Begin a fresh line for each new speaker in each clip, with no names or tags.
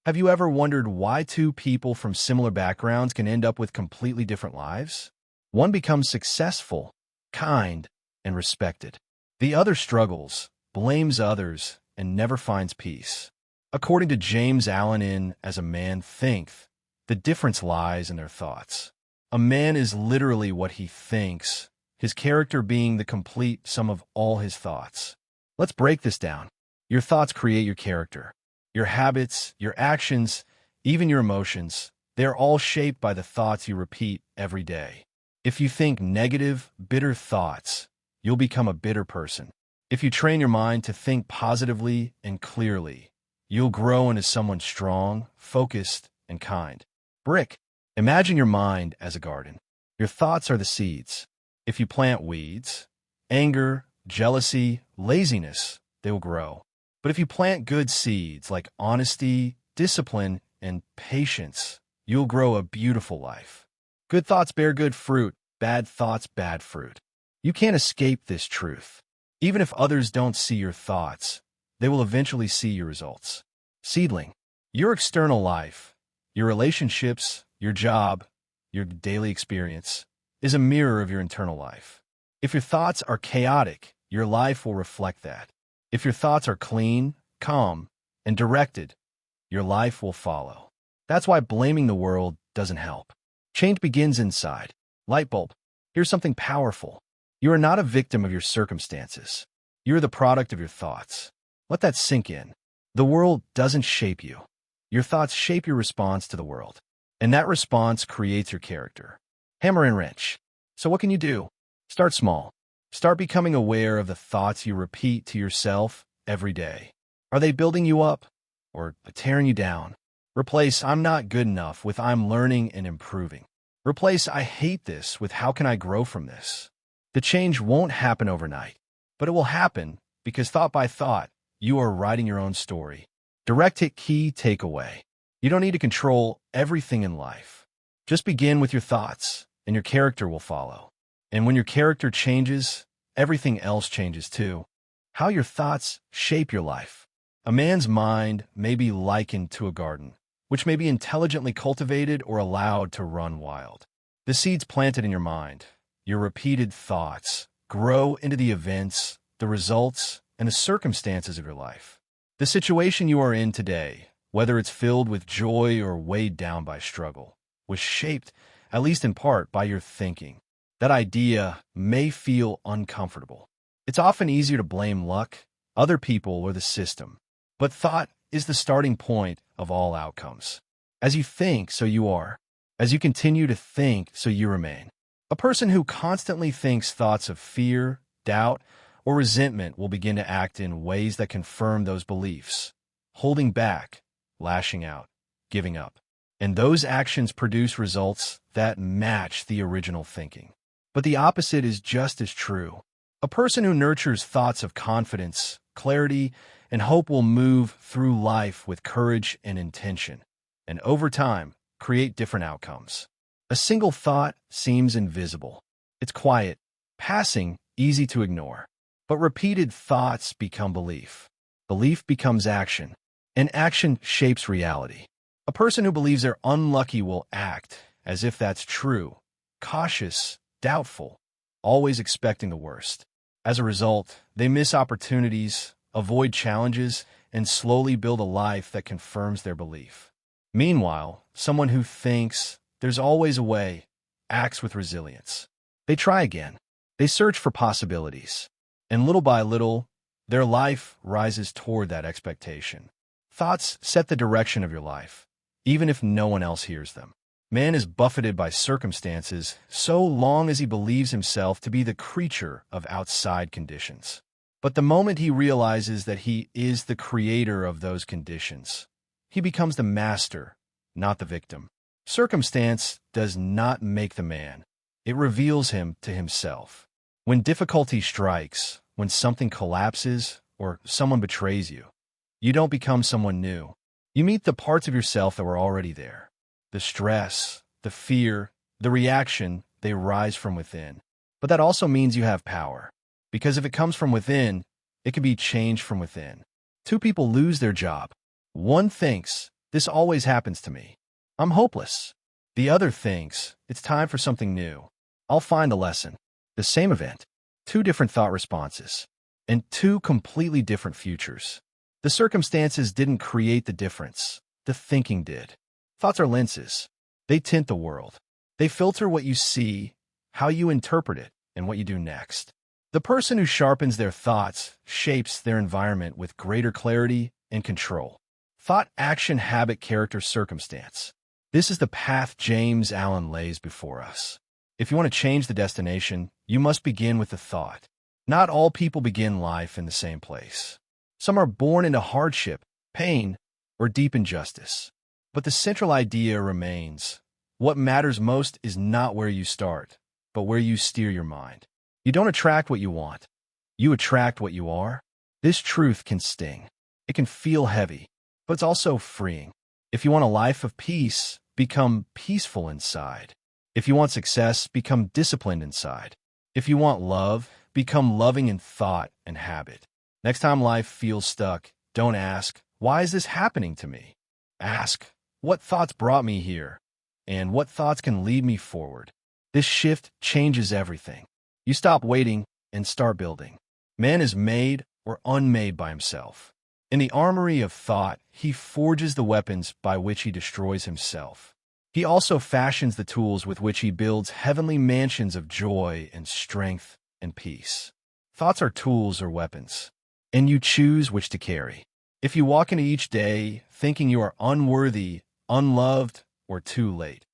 Have you ever wondered why two people from similar backgrounds can end up with completely different lives? One becomes successful, kind, and respected. The other struggles, blames others, and never finds peace. According to James Allen in As a Man Thinketh, the difference lies in their thoughts. A man is literally what he thinks, his character being the complete sum of all his thoughts. Let's break this down. Your thoughts create your character. Your habits, your actions, even your emotions, they are all shaped by the thoughts you repeat every day. If you think negative, bitter thoughts, you'll become a bitter person. If you train your mind to think positively and clearly, you'll grow into someone strong, focused, and kind. Brick. Imagine your mind as a garden. Your thoughts are the seeds. If you plant weeds, anger, jealousy, laziness, they will grow. But if you plant good seeds like honesty, discipline, and patience, you'll grow a beautiful life. Good thoughts bear good fruit, bad thoughts bad fruit. You can't escape this truth. Even if others don't see your thoughts, they will eventually see your results. Seedling. Your external life, your relationships, your job, your daily experience, is a mirror of your internal life. If your thoughts are chaotic, your life will reflect that. If your thoughts are clean, calm, and directed, your life will follow. That's why blaming the world doesn't help. Change begins inside. Light bulb. Here's something powerful. You are not a victim of your circumstances. You're the product of your thoughts. Let that sink in. The world doesn't shape you. Your thoughts shape your response to the world. And that response creates your character. Hammer and wrench. So what can you do? Start small. Start becoming aware of the thoughts you repeat to yourself every day. Are they building you up or tearing you down? Replace "I'm not good enough" with "I'm learning and improving." Replace "I hate this" with "How can I grow from this?" The change won't happen overnight, but it will happen because thought by thought, you are writing your own story. Direct hit key takeaway. You don't need to control everything in life. Just begin with your thoughts, and your character will follow. And when your character changes, everything else changes too. How your thoughts shape your life. A man's mind may be likened to a garden, which may be intelligently cultivated or allowed to run wild. The seeds planted in your mind, your repeated thoughts, grow into the events, the results, and the circumstances of your life. The situation you are in today, whether it's filled with joy or weighed down by struggle, was shaped, at least in part, by your thinking. That idea may feel uncomfortable. It's often easier to blame luck, other people, or the system. But thought is the starting point of all outcomes. As you think, so you are. As you continue to think, so you remain. A person who constantly thinks thoughts of fear, doubt, or resentment will begin to act in ways that confirm those beliefs, holding back, lashing out, giving up. And those actions produce results that match the original thinking. But the opposite is just as true. A person who nurtures thoughts of confidence, clarity, and hope will move through life with courage and intention, and over time, create different outcomes. A single thought seems invisible. It's quiet, passing, easy to ignore. But repeated thoughts become belief. Belief becomes action, and action shapes reality. A person who believes they're unlucky will act as if that's true, cautious, doubtful, always expecting the worst. As a result, they miss opportunities, avoid challenges, and slowly build a life that confirms their belief. Meanwhile, someone who thinks there's always a way acts with resilience. They try again. They search for possibilities. And little by little, their life rises toward that expectation. Thoughts set the direction of your life, even if no one else hears them. Man is buffeted by circumstances so long as he believes himself to be the creature of outside conditions. But the moment he realizes that he is the creator of those conditions, he becomes the master, not the victim. Circumstance does not make the man. It reveals him to himself. When difficulty strikes, when something collapses, or someone betrays you, you don't become someone new. You meet the parts of yourself that were already there. The stress, the fear, the reaction, they rise from within. But that also means you have power. Because if it comes from within, it can be changed from within. Two people lose their job. One thinks, This always happens to me. I'm hopeless. The other thinks, it's time for something new. I'll find a lesson. The same event, two different thought responses, and two completely different futures. The circumstances didn't create the difference. The thinking did. Thoughts are lenses. They tint the world. They filter what you see, how you interpret it, and what you do next. The person who sharpens their thoughts shapes their environment with greater clarity and control. Thought, action, habit, character, circumstance. This is the path James Allen lays before us. If you want to change the destination, you must begin with the thought. Not all people begin life in the same place. Some are born into hardship, pain, or deep injustice. But the central idea remains. What matters most is not where you start, but where you steer your mind. You don't attract what you want. You attract what you are. This truth can sting. It can feel heavy, but it's also freeing. If you want a life of peace, become peaceful inside. If you want success, become disciplined inside. If you want love, become loving in thought and habit. Next time life feels stuck, don't ask, why is this happening to me? Ask, what thoughts brought me here? And what thoughts can lead me forward? This shift changes everything. You stop waiting and start building. Man is made or unmade by himself. In the armory of thought, he forges the weapons by which he destroys himself. He also fashions the tools with which he builds heavenly mansions of joy and strength and peace. Thoughts are tools or weapons, and you choose which to carry. If you walk into each day thinking you are unworthy, unloved, or too late,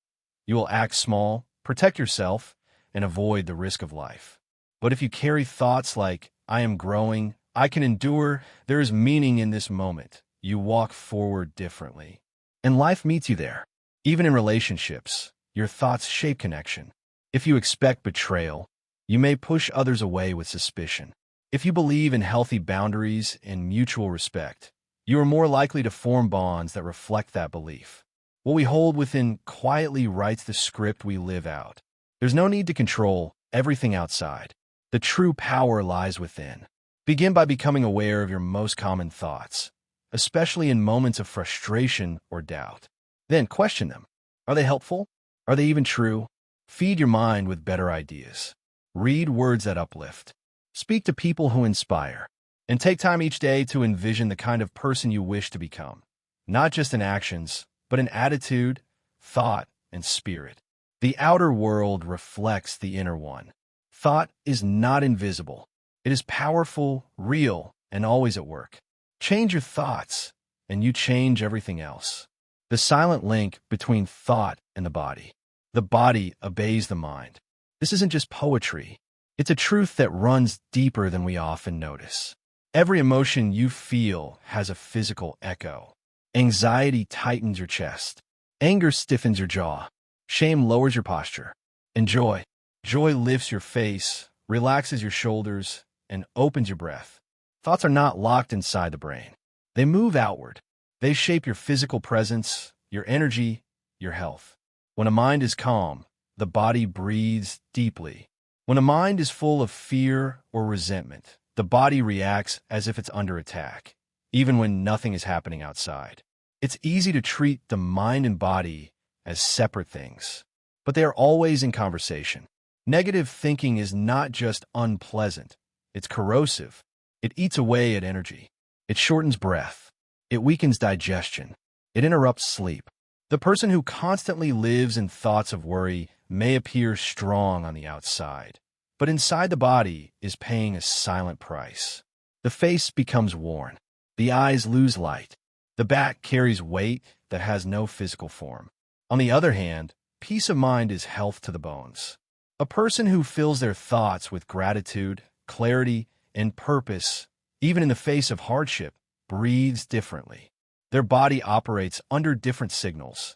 you will act small, protect yourself, and avoid the risk of life. But if you carry thoughts like, I am growing, I can endure, there is meaning in this moment, you walk forward differently. And life meets you there. Even in relationships, your thoughts shape connection. If you expect betrayal, you may push others away with suspicion. If you believe in healthy boundaries and mutual respect, you are more likely to form bonds that reflect that belief. What we hold within quietly writes the script we live out. There's no need to control everything outside. The true power lies within. Begin by becoming aware of your most common thoughts, especially in moments of frustration or doubt. Then question them. Are they helpful? Are they even true? Feed your mind with better ideas. Read words that uplift. Speak to people who inspire. And take time each day to envision the kind of person you wish to become, not just in actions, but in attitude, thought, and spirit. The outer world reflects the inner one. Thought is not invisible. It is powerful, real, and always at work. Change your thoughts, and you change everything else. The silent link between thought and the body. The body obeys the mind. This isn't just poetry. It's a truth that runs deeper than we often notice. Every emotion you feel has a physical echo. Anxiety tightens your chest. Anger stiffens your jaw. Shame lowers your posture. And joy lifts your face, relaxes your shoulders, and opens your breath. Thoughts are not locked inside the brain. They move outward. They shape your physical presence, your energy, your health. When a mind is calm, the body breathes deeply. When a mind is full of fear or resentment, the body reacts as if it's under attack, even when nothing is happening outside. It's easy to treat the mind and body as separate things, but they are always in conversation. Negative thinking is not just unpleasant, it's corrosive. It eats away at energy. It shortens breath. It weakens digestion. It interrupts sleep. The person who constantly lives in thoughts of worry may appear strong on the outside, but inside the body is paying a silent price. The face becomes worn. The eyes lose light. The back carries weight that has no physical form. On the other hand, peace of mind is health to the bones. A person who fills their thoughts with gratitude, clarity, and purpose, even in the face of hardship, breathes differently. Their body operates under different signals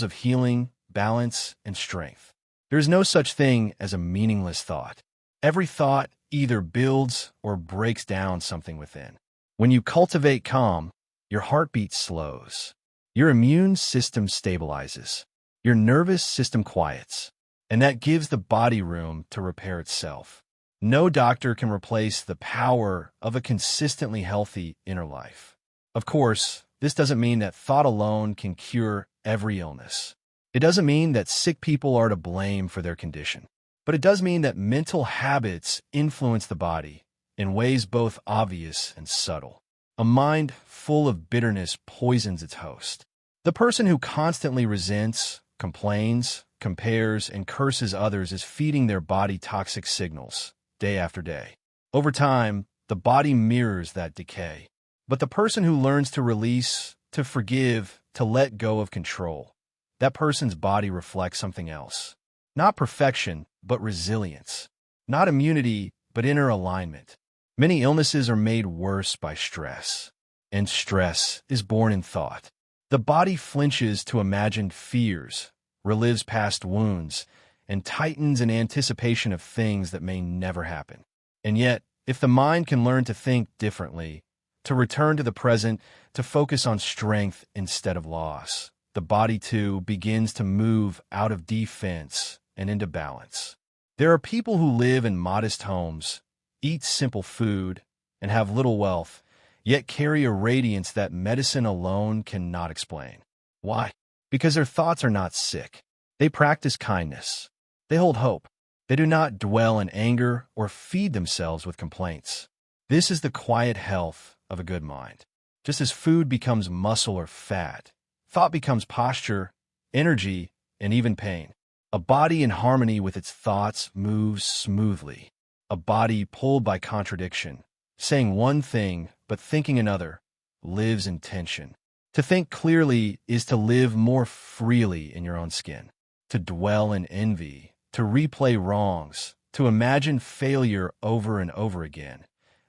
of healing, balance, and strength. There is no such thing as a meaningless thought. Every thought either builds or breaks down something within. When you cultivate calm, your heartbeat slows. Your immune system stabilizes. Your nervous system quiets. And that gives the body room to repair itself. No doctor can replace the power of a consistently healthy inner life. Of course, this doesn't mean that thought alone can cure every illness. It doesn't mean that sick people are to blame for their condition. But it does mean that mental habits influence the body in ways both obvious and subtle. A mind full of bitterness poisons its host. The person who constantly resents, complains, compares, and curses others is feeding their body toxic signals day after day. Over time, the body mirrors that decay. But the person who learns to release, to forgive, to let go of control, that person's body reflects something else. Not perfection, but resilience. Not immunity, but inner alignment. Many illnesses are made worse by stress, and stress is born in thought. The body flinches to imagined fears, relives past wounds, and tightens in anticipation of things that may never happen. And yet, if the mind can learn to think differently, to return to the present, to focus on strength instead of loss, the body too begins to move out of defense and into balance. There are people who live in modest homes, eat simple food, and have little wealth, yet carry a radiance that medicine alone cannot explain. Why? Because their thoughts are not sick. They practice kindness. They hold hope. They do not dwell in anger or feed themselves with complaints. This is the quiet health of a good mind. Just as food becomes muscle or fat, thought becomes posture, energy, and even pain. A body in harmony with its thoughts moves smoothly. A body pulled by contradiction, saying one thing but thinking another, lives in tension. To think clearly is to live more freely in your own skin, to dwell in envy, to replay wrongs, to imagine failure over and over again.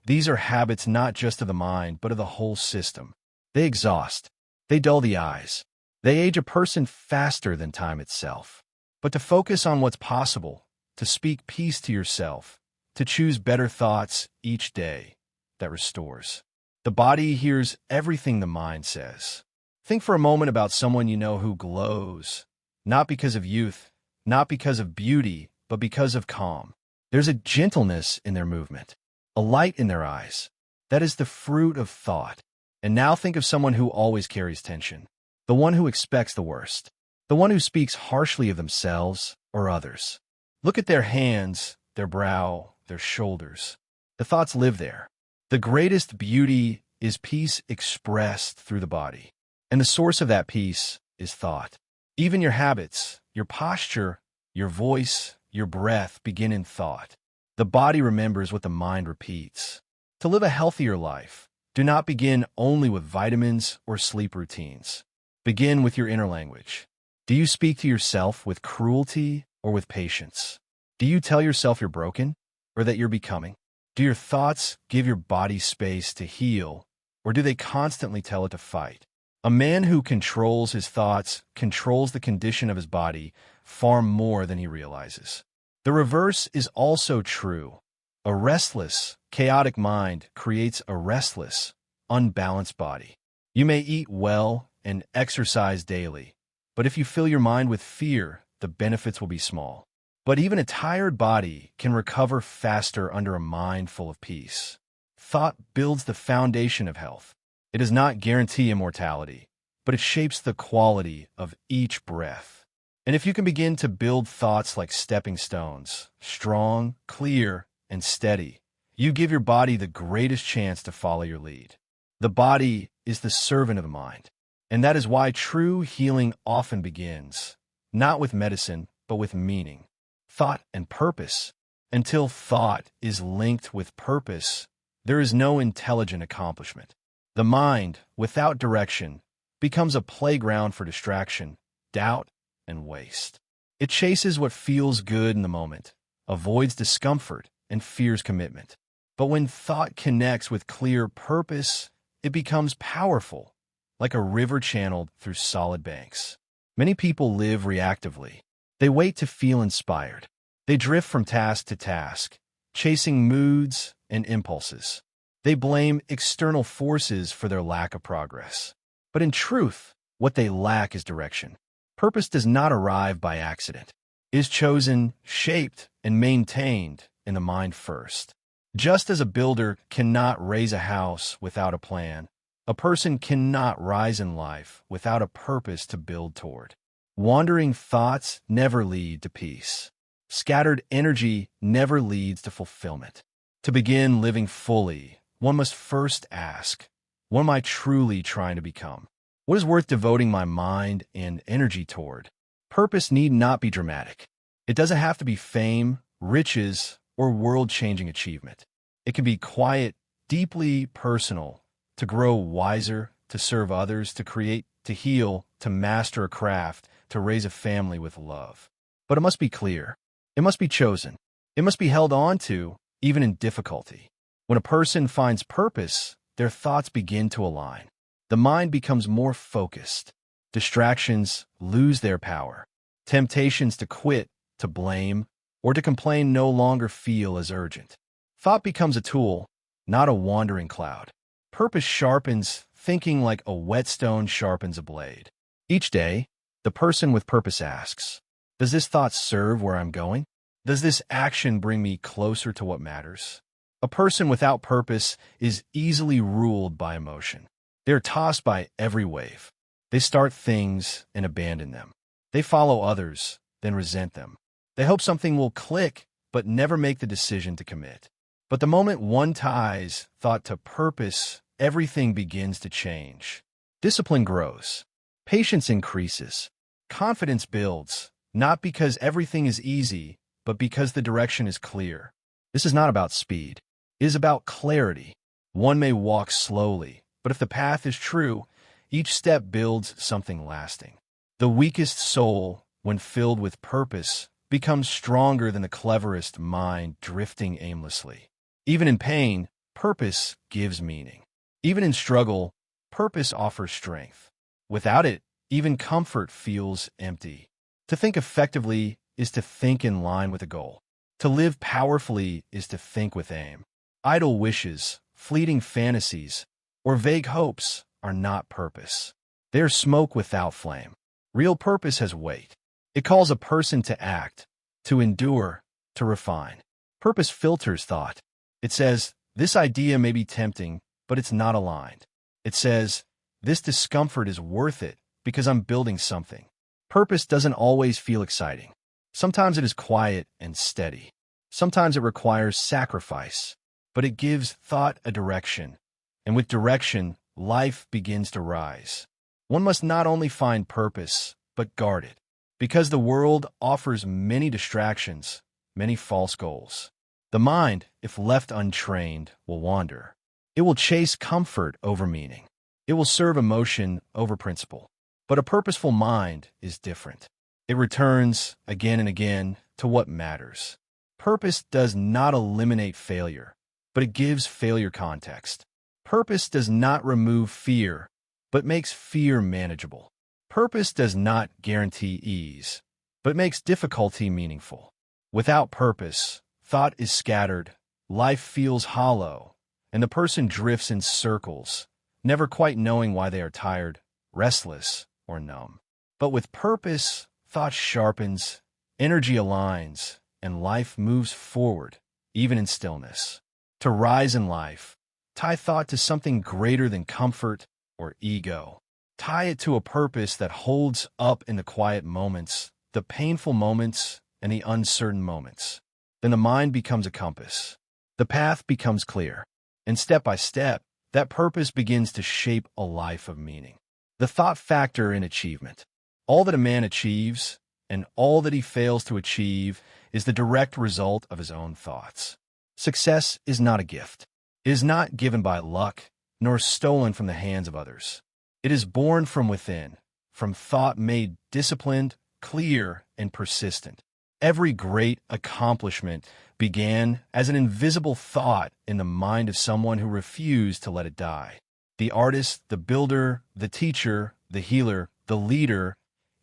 These are habits not just of the mind, but of the whole system. They exhaust. They dull the eyes. They age a person faster than time itself. But to focus on what's possible, to speak peace to yourself, to choose better thoughts each day, that restores. The body hears everything the mind says. Think for a moment about someone you know who glows, not because of youth, not because of beauty, but because of calm. There's a gentleness in their movement, a light in their eyes. That is the fruit of thought. And now think of someone who always carries tension, the one who expects the worst, the one who speaks harshly of themselves or others. Look at their hands, their brow, their shoulders. The thoughts live there. The greatest beauty is peace expressed through the body. And the source of that peace is thought. Even your habits, your posture, your voice, your breath begin in thought. The body remembers what the mind repeats. To live a healthier life, do not begin only with vitamins or sleep routines. Begin with your inner language. Do you speak to yourself with cruelty or with patience? Do you tell yourself you're broken or that you're becoming? Do your thoughts give your body space to heal, or do they constantly tell it to fight? A man who controls his thoughts controls the condition of his body far more than he realizes. The reverse is also true. A restless, chaotic mind creates a restless, unbalanced body. You may eat well and exercise daily, but if you fill your mind with fear, the benefits will be small. But even a tired body can recover faster under a mind full of peace. Thought builds the foundation of health. It does not guarantee immortality, but it shapes the quality of each breath. And if you can begin to build thoughts like stepping stones, strong, clear, and steady, you give your body the greatest chance to follow your lead. The body is the servant of the mind, and that is why true healing often begins, not with medicine, but with meaning, thought, and purpose. Until thought is linked with purpose, there is no intelligent accomplishment. The mind, without direction, becomes a playground for distraction, doubt, and waste. It chases what feels good in the moment, avoids discomfort, and fears commitment. But when thought connects with clear purpose, it becomes powerful, like a river channeled through solid banks. Many people live reactively. They wait to feel inspired. They drift from task to task, chasing moods and impulses. They blame external forces for their lack of progress. But in truth, what they lack is direction. Purpose does not arrive by accident. It is chosen, shaped, and maintained in the mind first. Just as a builder cannot raise a house without a plan, A person cannot rise in life without a purpose to build toward. Wandering thoughts never lead to peace. Scattered energy never leads to fulfillment. To begin living fully, one must first ask, what am I truly trying to become? What is worth devoting my mind and energy toward? Purpose need not be dramatic. It doesn't have to be fame, riches, or world-changing achievement. It can be quiet, deeply personal, to grow wiser, to serve others, to create, to heal, to master a craft, to raise a family with love. But it must be clear. It must be chosen. It must be held on to, even in difficulty. When a person finds purpose, their thoughts begin to align. The mind becomes more focused. Distractions lose their power. Temptations to quit, to blame, or to complain no longer feel as urgent. Thought becomes a tool, not a wandering cloud. Purpose sharpens thinking like a whetstone sharpens a blade. Each day, the person with purpose asks, does this thought serve where I'm going? Does this action bring me closer to what matters? A person without purpose is easily ruled by emotion. They're tossed by every wave. They start things and abandon them. They follow others, then resent them. They hope something will click, but never make the decision to commit. But the moment one ties thought to purpose, everything begins to change. Discipline grows. Patience increases. Confidence builds, not because everything is easy, but because the direction is clear. This is not about speed. It is about clarity. One may walk slowly, but if the path is true, each step builds something lasting. The weakest soul, when filled with purpose, becomes stronger than the cleverest mind drifting aimlessly. Even in pain, purpose gives meaning. Even in struggle, purpose offers strength. Without it, even comfort feels empty. To think effectively is to think in line with a goal. To live powerfully is to think with aim. Idle wishes, fleeting fantasies, or vague hopes are not purpose. They are smoke without flame. Real purpose has weight. It calls a person to act, to endure, to refine. Purpose filters thought. It says, this idea may be tempting, but it's not aligned. It says, this discomfort is worth it because I'm building something. Purpose doesn't always feel exciting. Sometimes it is quiet and steady. Sometimes it requires sacrifice, but it gives thought a direction. And with direction, life begins to rise. One must not only find purpose, but guard it. Because the world offers many distractions, many false goals. The mind, if left untrained, will wander. It will chase comfort over meaning. It will serve emotion over principle. But a purposeful mind is different. It returns again and again to what matters. Purpose does not eliminate failure, but it gives failure context. Purpose does not remove fear, but makes fear manageable. Purpose does not guarantee ease, but makes difficulty meaningful. Without purpose, thought is scattered, life feels hollow, and the person drifts in circles, never quite knowing why they are tired, restless, or numb. But with purpose, thought sharpens, energy aligns, and life moves forward, even in stillness. To rise in life, tie thought to something greater than comfort or ego. Tie it to a purpose that holds up in the quiet moments, the painful moments, and the uncertain moments. Then the mind becomes a compass. The path becomes clear. And step by step, that purpose begins to shape a life of meaning. The thought factor in achievement. All that a man achieves, and all that he fails to achieve, is the direct result of his own thoughts. Success is not a gift. It is not given by luck, nor stolen from the hands of others. It is born from within, from thought made disciplined, clear, and persistent. Every great accomplishment began as an invisible thought in the mind of someone who refused to let it die. The artist, the builder, the teacher, the healer, the leader,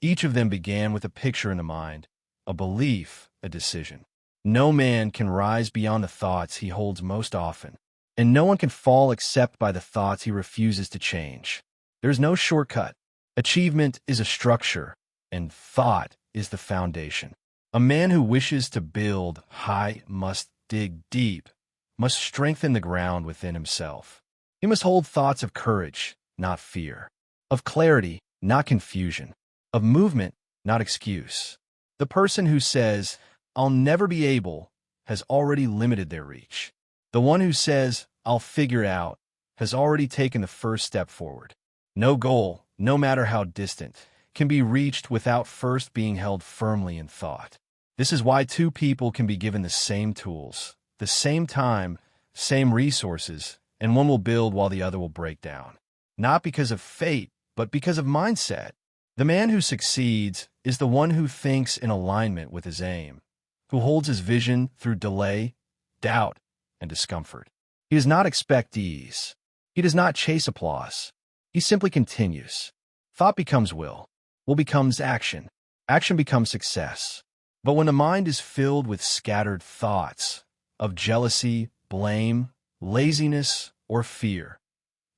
each of them began with a picture in the mind, a belief, a decision. No man can rise beyond the thoughts he holds most often, and no one can fall except by the thoughts he refuses to change. There is no shortcut. Achievement is a structure, and thought is the foundation. A man who wishes to build high must dig deep, must strengthen the ground within himself. He must hold thoughts of courage, not fear, of clarity, not confusion, of movement, not excuse. The person who says, "I'll never be able," has already limited their reach. The one who says, "I'll figure it out," has already taken the first step forward. No goal, no matter how distant, can be reached without first being held firmly in thought. This is why two people can be given the same tools, the same time, same resources, and one will build while the other will break down. Not because of fate, but because of mindset. The man who succeeds is the one who thinks in alignment with his aim, who holds his vision through delay, doubt, and discomfort. He does not expect ease. He does not chase applause. He simply continues. Thought becomes will becomes action. Action becomes success. But when the mind is filled with scattered thoughts of jealousy, blame, laziness, or fear,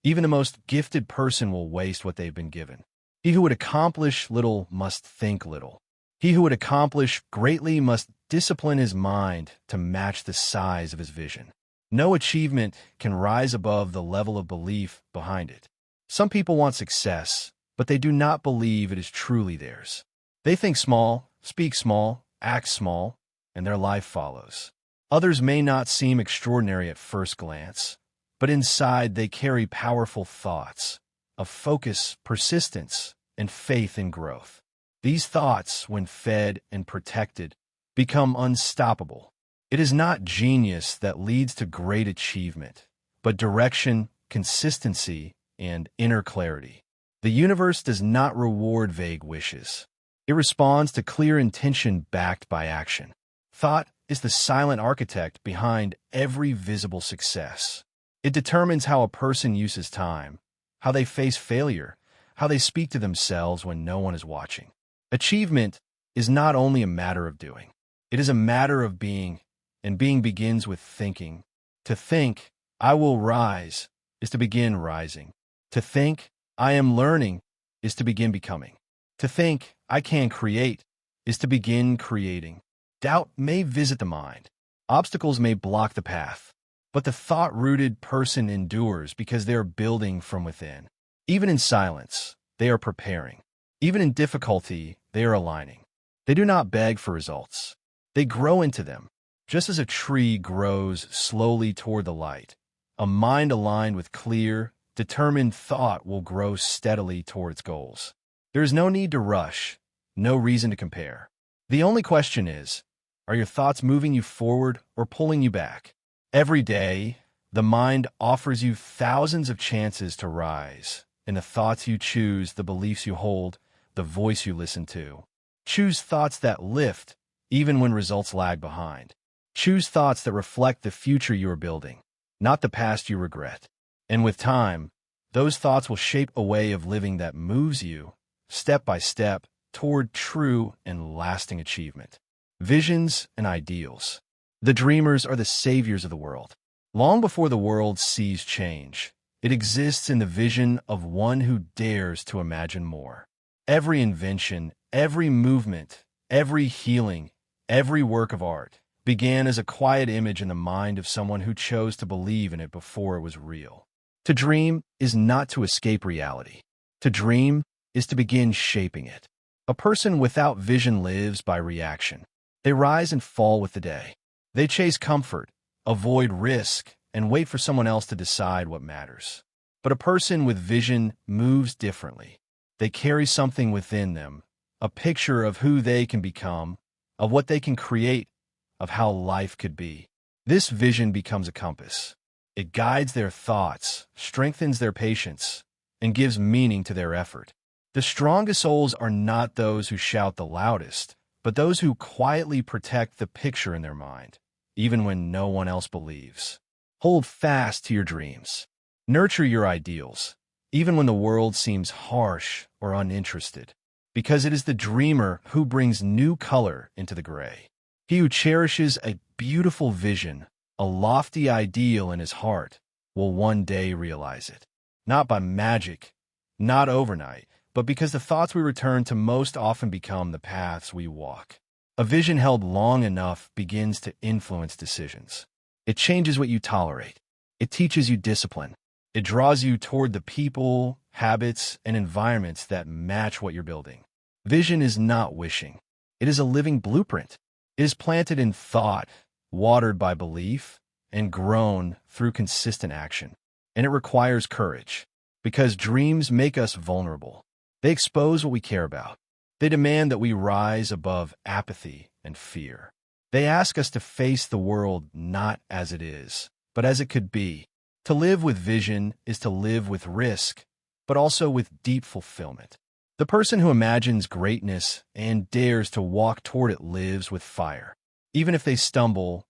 even the most gifted person will waste what they've been given. He who would accomplish little must think little. He who would accomplish greatly must discipline his mind to match the size of his vision. No achievement can rise above the level of belief behind it. Some people want success, but they do not believe it is truly theirs. They think small, speak small, act small, and their life follows. Others may not seem extraordinary at first glance, but inside they carry powerful thoughts of focus, persistence, and faith in growth. These thoughts, when fed and protected, become unstoppable. It is not genius that leads to great achievement, but direction, consistency, and inner clarity. The universe does not reward vague wishes. It responds to clear intention backed by action. Thought is the silent architect behind every visible success. It determines how a person uses time, how they face failure, how they speak to themselves when no one is watching. Achievement is not only a matter of doing. It is a matter of being, and being begins with thinking. To think, "I will rise," is to begin rising. To think, "I am learning," is to begin becoming. To think, "I can create," is to begin creating. Doubt may visit the mind. Obstacles may block the path. But the thought-rooted person endures because they are building from within. Even in silence, they are preparing. Even in difficulty, they are aligning. They do not beg for results. They grow into them. Just as a tree grows slowly toward the light, a mind aligned with clear, determined thought will grow steadily towards goals. There is no need to rush, no reason to compare. The only question is, are your thoughts moving you forward or pulling you back? Every day, the mind offers you thousands of chances to rise. In the thoughts you choose, the beliefs you hold, the voice you listen to. Choose thoughts that lift, even when results lag behind. Choose thoughts that reflect the future you are building, not the past you regret. And with time, those thoughts will shape a way of living that moves you, step by step, toward true and lasting achievement. Visions and ideals. The dreamers are the saviors of the world. Long before the world sees change, it exists in the vision of one who dares to imagine more. Every invention, every movement, every healing, every work of art began as a quiet image in the mind of someone who chose to believe in it before it was real. To dream is not to escape reality. To dream is to begin shaping it. A person without vision lives by reaction. They rise and fall with the day. They chase comfort, avoid risk, and wait for someone else to decide what matters. But a person with vision moves differently. They carry something within them, a picture of who they can become, of what they can create, of how life could be. This vision becomes a compass. It guides their thoughts, strengthens their patience, and gives meaning to their effort. The strongest souls are not those who shout the loudest, but those who quietly protect the picture in their mind, even when no one else believes. Hold fast to your dreams. Nurture your ideals, even when the world seems harsh or uninterested, because it is the dreamer who brings new color into the gray. He who cherishes a beautiful vision, a lofty ideal in his heart, will one day realize it. Not by magic, not overnight, but because the thoughts we return to most often become the paths we walk. A vision held long enough begins to influence decisions. It changes what you tolerate. It teaches you discipline. It draws you toward the people, habits, and environments that match what you're building. Vision is not wishing. It is a living blueprint. It is planted in thought, watered by belief, and grown through consistent action. And it requires courage, because dreams make us vulnerable. They expose what we care about. They demand that we rise above apathy and fear. They ask us to face the world not as it is, but as it could be. To live with vision is to live with risk, but also with deep fulfillment. The person who imagines greatness and dares to walk toward it lives with fire. Even if they stumble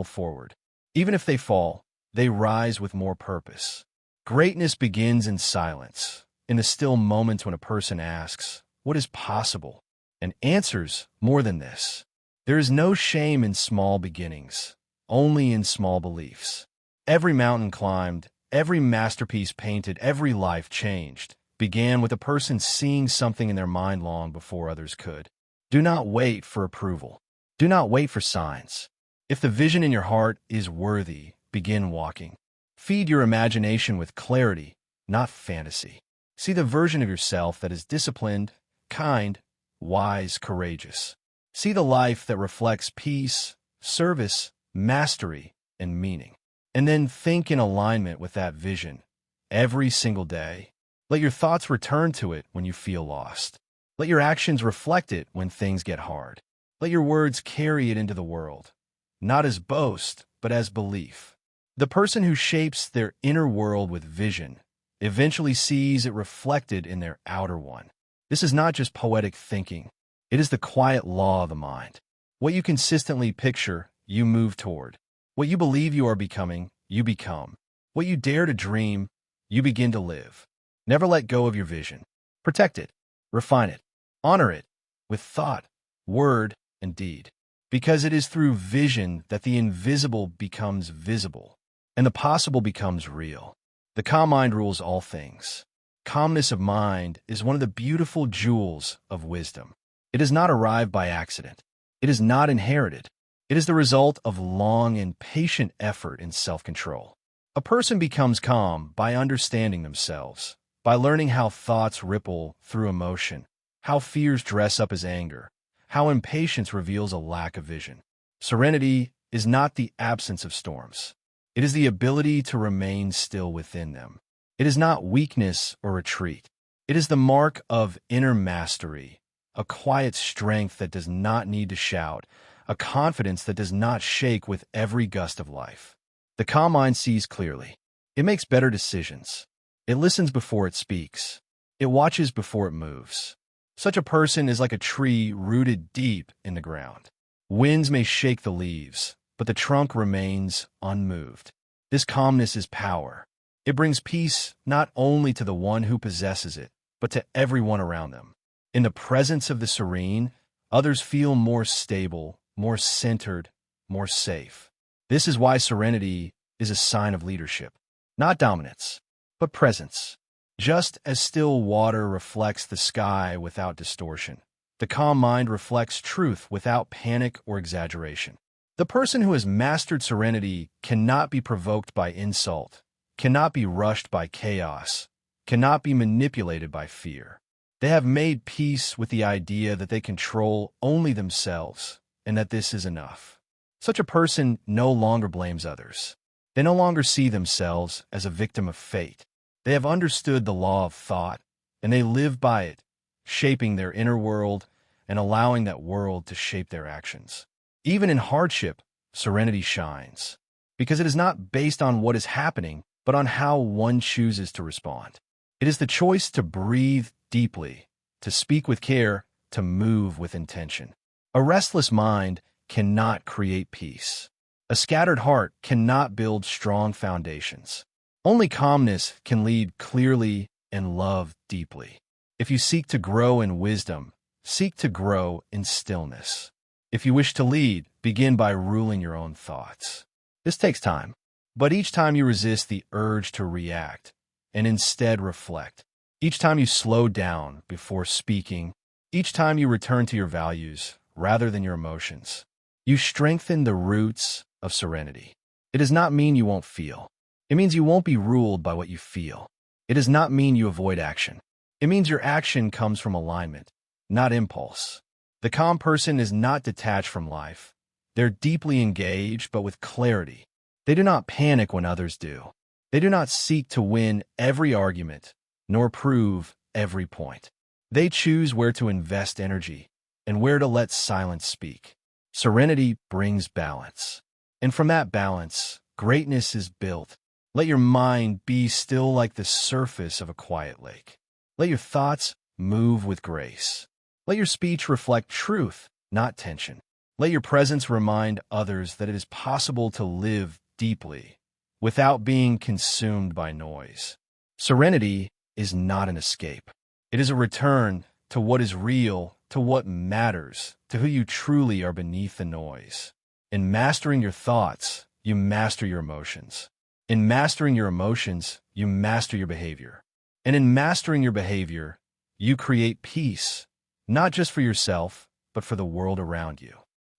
forward. Even if they fall, they rise with more purpose. Greatness begins in silence, in the still moments when a person asks, "What is possible?" and answers more than this. There is no shame in small beginnings, only in small beliefs. Every mountain climbed, every masterpiece painted, every life changed began with a person seeing something in their mind long before others could. Do not wait for approval. Do not wait for signs. If the vision in your heart is worthy, begin walking. Feed your imagination with clarity, not fantasy. See the version of yourself that is disciplined, kind, wise, courageous. See the life that reflects peace, service, mastery, and meaning. And then think in alignment with that vision every single day. Let your thoughts return to it when you feel lost. Let your actions reflect it when things get hard. Let your words carry it into the world, not as boast, but as belief. The person who shapes their inner world with vision eventually sees it reflected in their outer one. This is not just poetic thinking. It is the quiet law of the mind. What you consistently picture, you move toward. What you believe you are becoming, you become. What you dare to dream, you begin to live. Never let go of your vision. Protect it, refine it, honor it with thought, word, and deed. Because it is through vision that the invisible becomes visible and the possible becomes real. The calm mind rules all things. Calmness of mind is one of the beautiful jewels of wisdom. It does not arrive by accident. It is not inherited. It is the result of long and patient effort in self-control. A person becomes calm by understanding themselves, by learning how thoughts ripple through emotion, how fears dress up as anger, how impatience reveals a lack of vision. Serenity is not the absence of storms. It is the ability to remain still within them. It is not weakness or retreat. It is the mark of inner mastery, a quiet strength that does not need to shout, a confidence that does not shake with every gust of life. The calm mind sees clearly. It makes better decisions. It listens before it speaks. It watches before it moves. Such a person is like a tree rooted deep in the ground. Winds may shake the leaves, but the trunk remains unmoved. This calmness is power. It brings peace not only to the one who possesses it, but to everyone around them. In the presence of the serene, others feel more stable, more centered, more safe. This is why serenity is a sign of leadership. Not dominance, but presence. Just as still water reflects the sky without distortion, the calm mind reflects truth without panic or exaggeration. The person who has mastered serenity cannot be provoked by insult, cannot be rushed by chaos, cannot be manipulated by fear. They have made peace with the idea that they control only themselves and that this is enough. Such a person no longer blames others. They no longer see themselves as a victim of fate. They have understood the law of thought, and they live by it, shaping their inner world and allowing that world to shape their actions. Even in hardship, serenity shines, because it is not based on what is happening, but on how one chooses to respond. It is the choice to breathe deeply, to speak with care, to move with intention. A restless mind cannot create peace. A scattered heart cannot build strong foundations. Only calmness can lead clearly and love deeply. If you seek to grow in wisdom, seek to grow in stillness. If you wish to lead, begin by ruling your own thoughts. This takes time, but each time you resist the urge to react and instead reflect, each time you slow down before speaking, each time you return to your values rather than your emotions, you strengthen the roots of serenity. It does not mean you won't feel. It means you won't be ruled by what you feel. It does not mean you avoid action. It means your action comes from alignment, not impulse. The calm person is not detached from life. They're deeply engaged, but with clarity. They do not panic when others do. They do not seek to win every argument, nor prove every point. They choose where to invest energy and where to let silence speak. Serenity brings balance. And from that balance, greatness is built. Let your mind be still like the surface of a quiet lake. Let your thoughts move with grace. Let your speech reflect truth, not tension. Let your presence remind others that it is possible to live deeply without being consumed by noise. Serenity is not an escape. It is a return to what is real, to what matters, to who you truly are beneath the noise. In mastering your thoughts, you master your emotions. In mastering your emotions, you master your behavior. And in mastering your behavior, you create peace, not just for yourself, but for the world around you.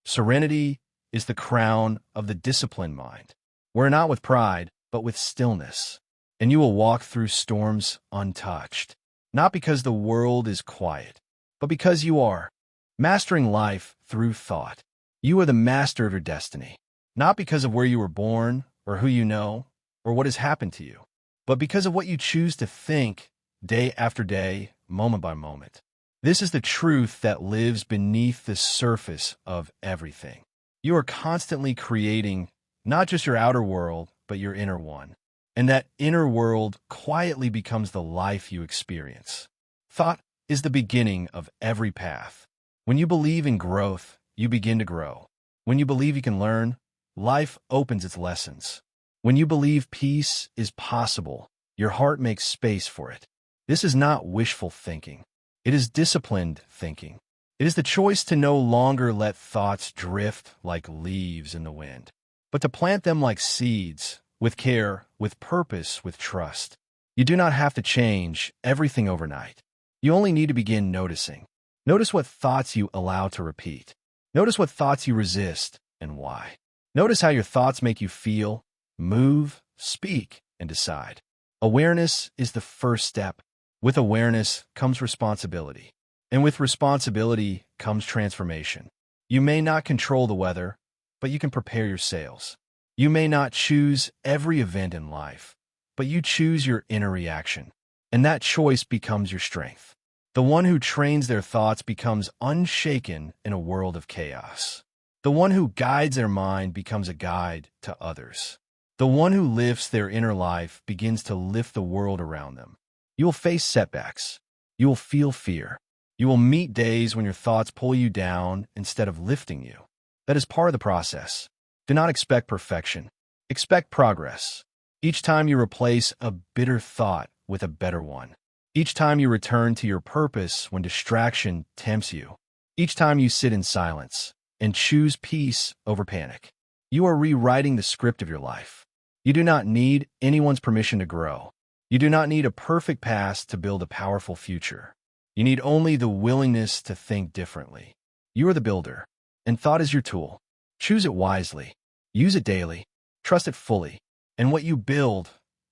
Serenity is the crown of the disciplined mind. Wear not with pride, but with stillness. And you will walk through storms untouched, not because the world is quiet, but because you are. Mastering life through thought. You are the master of your destiny, not because of where you were born, or who you know, or what has happened to you, but because of what you choose to think day after day, moment by moment. This is the truth that lives beneath the surface of everything. You are constantly creating not just your outer world, but your inner one. And that inner world quietly becomes the life you experience. Thought is the beginning of every path. When you believe in growth, you begin to grow. When you believe you can learn, life opens its lessons. When you believe peace is possible, your heart makes space for it. This is not wishful thinking. It is disciplined thinking. It is the choice to no longer let thoughts drift like leaves in the wind, but to plant them like seeds, with care, with purpose, with trust. You do not have to change everything overnight. You only need to begin noticing. Notice what thoughts you allow to repeat. Notice what thoughts you resist and why. Notice how your thoughts make you feel, move, speak, and decide. Awareness is the first step. With awareness comes responsibility. And with responsibility comes transformation. You may not control the weather, but you can prepare your sails. You may not choose every event in life, but you choose your inner reaction. And that choice becomes your strength. The one who trains their thoughts becomes unshaken in a world of chaos. The one who guides their mind becomes a guide to others. The one who lifts their inner life begins to lift the world around them. You will face setbacks. You will feel fear. You will meet days when your thoughts pull you down instead of lifting you. That is part of the process. Do not expect perfection. Expect progress. Each time you replace a bitter thought with a better one. Each time you return to your purpose when distraction tempts you. Each time you sit in silence and choose peace over panic. You are rewriting the script of your life. You do not need anyone's permission to grow. You do not need a perfect past to build a powerful future. You need only the willingness to think differently. You are the builder, and thought is your tool. Choose it wisely. Use it daily. Trust it fully. And what you build,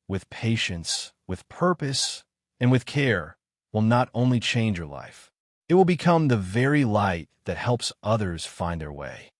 with patience, with purpose, and with care, will not only change your life. It will become the very light that helps others find their way.